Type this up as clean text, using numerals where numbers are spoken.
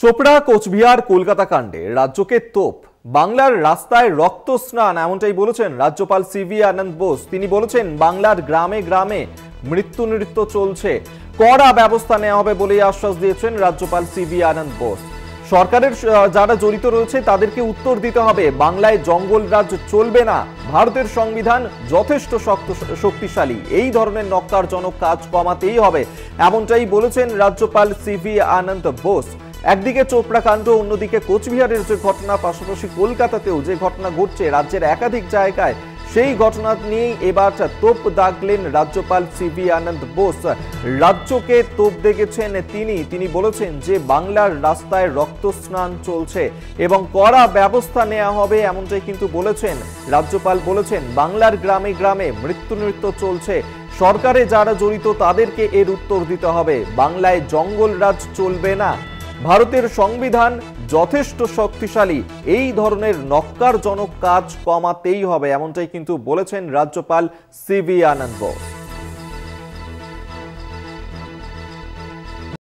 চোপড়া কোচবিহার কলকাতা কাণ্ডে রাজ্যকে তোপ, বাংলার রাস্তায় রক্ত স্নান, এমনটাই বলেছেন রাজ্যপাল সিভি আনন্দ বোস। তিনি বলেছেন বাংলার গ্রামে গ্রামে মৃত্যু নৃত্য চলছে, কড়া ব্যবস্থা নেওয়া হবে বলেই আশ্বাস দিয়েছেন রাজ্যপাল সিভি আনন্দ বোস। সরকারের যারা জড়িত রয়েছে তাদেরকে উত্তর দিতে হবে, বাংলায় জঙ্গল রাজ চলবে না, ভারতের সংবিধান যথেষ্ট শক্তিশালী, এই ধরনের নক্কারজনক কাজ কমাতেই হবে, এমনটাই বলেছেন রাজ্যপাল সিভি আনন্দ বোস। একদিকে চোপড়া কাণ্ড, অন্যদিকে কোচবিহারের যে ঘটনা, পাশাপাশি কলকাতাতেও যে ঘটনা ঘটছে রাজ্যের একাধিক জায়গায়, সেই ঘটনা নিয়েই এবার তোপ দাগলেন রাজ্যপাল সিভি আনন্দ বোস। রাজ্যকে তোপ দেখেছেন তিনি বলেছেন যে বাংলার রাস্তায় রক্ত স্নান চলছে এবং কড়া ব্যবস্থা নেওয়া হবে, এমনটাই কিন্তু বলেছেন রাজ্যপাল। বলেছেন বাংলার গ্রামে গ্রামে মৃত্যু নৃত্য চলছে, সরকারে যারা জড়িত তাদেরকে এর উত্তর দিতে হবে, বাংলায় জঙ্গল রাজ চলবে না, ভারতের সংবিধান যথেষ্ট শক্তিশালী, এই ধরনের নক্কারজনক কাজ কমাতেই হবে, এমনটাই কিন্তু বলেছেন রাজ্যপাল সিভি আনন্দ বোস।